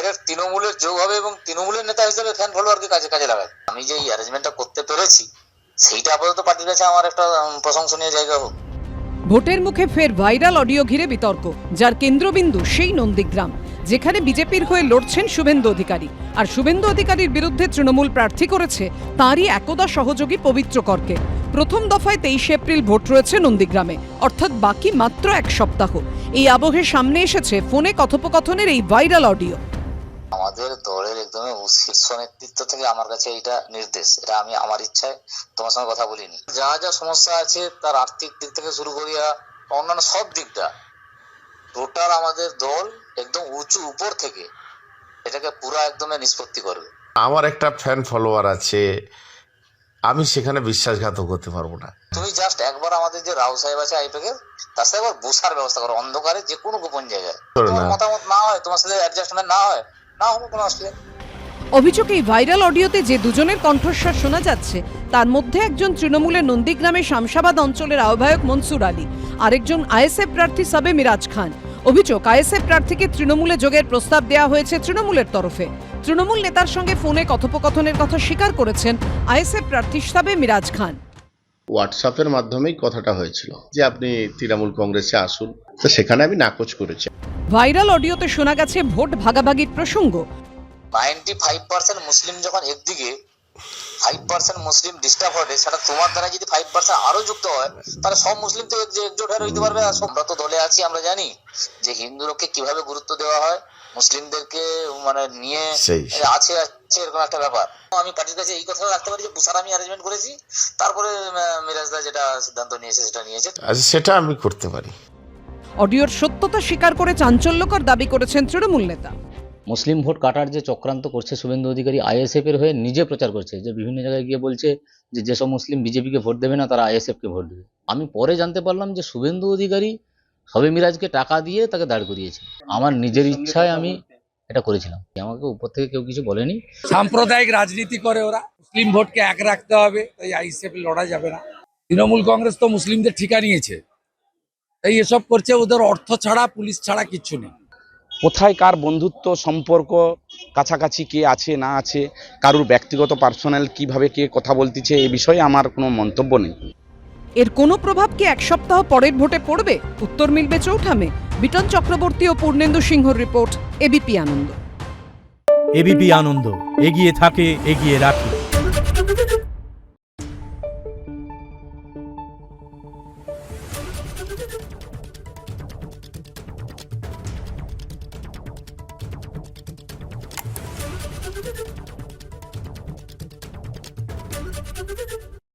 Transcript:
Direct তৃণমূলের যোগ হবে এবং তৃণমূলের নেতা হিসেবে ফ্যান ফলোয়ারকে কাজে লাগাবে। আমি যে এই অ্যারেঞ্জমেন্টটা করতে পেরেছি সেইটা আপাতত পার্টির কাছে আমার একটা প্রশংসনীয় জায়গা হোক। ভোটের মুখে ফের ভাইরাল অডিও ঘিরে বিতর্ক, যার কেন্দ্রবিন্দু সেই নন্দীগ্রাম, যেখানে বিজেপির হয়ে লড়ছেন শুভেন্দু অধিকারী। আর শুভেন্দু অধিকারীর বিরুদ্ধে তৃণমূল প্রার্থী করেছে তাঁরই একদা সহযোগী পবিত্র করকে। প্রথম দফায় 23 এপ্রিল ভোট রয়েছে নন্দীগ্রামে, অর্থাৎ বাকি মাত্র এক সপ্তাহ। এই আবহে সামনে এসেছে ফোনে কথোপকথনের এই ভাইরাল অডিও। আমাদের দলের একদমই শীর্ষ নেতৃত্ব থেকে আমার কাছে এটা নির্দেশ, এটা আমি আমার ইচ্ছায় তোমার সঙ্গে কথা বলিনি। যা যা সমস্যা আছে তার আর্থিক দিক থেকে শুরু করিয়া অন্যান্য সব দিকটা টোটাল আমাদের দল একদম উঁচু উপর থেকে এটাকে পুরা একদম নিষ্পত্তি করবে। আমার একটা ফ্যান ফলোয়ার আছে, আমি সেখানে বিশ্বাসঘাতক হতে পারবো না। তুমি জাস্ট একবার আমাদের যে রাও সাহেব আছে আইপ্যাকের, তার সাথে একবার বসার ব্যবস্থা করো অন্ধকারে যে কোনো গোপন জায়গায়। তোমার মতামত না হয়, তোমার সাথে অ্যাডজাস্টমেন্ট না হয়, না হবে কোনো অসুবিধা। অভিযোগ, এই ভাইরাল অডিওতে যে দুজনের কণ্ঠস্বর শোনা যাচ্ছে তার মধ্যে একজন তৃণমূলের নন্দীগ্রামের শামশাবাদ অঞ্চলের আহ্বায়ক মনসুর আলী, আরেকজন আইএসএফ প্রার্থী সাবে মিরাজ খান। অভিযোগ, আইএসএফ প্রার্থীকে তৃণমূলে যোগের প্রস্তাব দেওয়া হয়েছে তৃণমূলের তরফে। তৃণমূল নেতার সঙ্গে ফোনে কথোপকথনের কথা স্বীকার করেছেন আইএসএফ প্রার্থী সাবে মিরাজ খান। হোয়াটসঅ্যাপের মাধ্যমেই কথাটা হয়েছিল যে আপনি তৃণমূল কংগ্রেসে আসুন, তো সেখানে আমি নাকচ করেছি। ভাইরাল অডিওতে শোনা গেছে ভোট ভাগাভাগির প্রসঙ্গ। 95% মুসলিম যখন একদিকে, 5% মুসলিম ডিস্টার্ব হবে, সেটা তোমার দ্বারা যদি 5% আরো যুক্ত হয় তাহলে সব মুসলিম তো একজোট হয়ে রইতে পারবে। আমরা তো দলে আছি, আমরা জানি যে হিন্দুদেরকে কিভাবে গুরুত্ব দেওয়া হয়, মুসলিমদেরকে মানে নিয়ে আছে এরকম একটা ব্যাপার। আমি পার্টির কাছে এই কথা রাখতে পারি যে বুসার আমি অ্যারেঞ্জমেন্ট করেছি, তারপরে মিরাজদা যেটা সিদ্ধান্ত নিয়েছে সেটা নিয়েছে, সেটা আমি করতে পারি। অডিওর সত্যতা স্বীকার করে চাঞ্চল্যকর দাবি করেছেন তৃণমূল নেতা। মুসলিম ভোট কাটার যে চক্রান্ত করছে শুভেন্দু অধিকারী, আইএসএফ এর হয়ে নিজে প্রচার করছে, যে বিভিন্ন জায়গায় গিয়ে বলছে যে যেসব মুসলিম বিজেপিকে ভোট দেবে না তারা আইএসএফকে ভোট দেবে। আমি পরে জানতে পারলাম যে শুভেন্দু অধিকারী সবে মিরাজকে টাকা দিয়ে তাকে দাঁড় করিয়েছে। আমার নিজের ইচ্ছায় আমি এটা করেছিলাম, আমাকে উপর থেকে কেউ কিছু বলেনি। সাম্প্রদায়িক রাজনীতি করে ওরা, মুসলিম ভোটকে এক রাখতে হবে, তাই আইএসএফ লড়া যাবে না। তৃণমূল কংগ্রেস তো মুসলিমদের ঠিকা নিয়েছে, তাই এসব করছে। ওদের অর্থ ছাড়া, পুলিশ ছাড়া কিচ্ছু নেই। কোথায় কার বন্ধুত্ব সম্পর্ক, কাছাকাছি কে আছে না আছে, কারুর ব্যক্তিগত পার্সোনাল কিভাবে কে কথা বলতেছে, এ বিষয়ে আমার কোনো মন্তব্য নেই। এর কোনো প্রভাব কি এক সপ্তাহ পরের ভোটে পড়বে? উত্তর মিলবে চৌঠামে। বিটন চক্রবর্তী ও পূর্ণেন্দু সিংহর রিপোর্ট, এবিপি আনন্দ। এবিপি আনন্দ, এগিয়ে থাকে, এগিয়ে রাখে।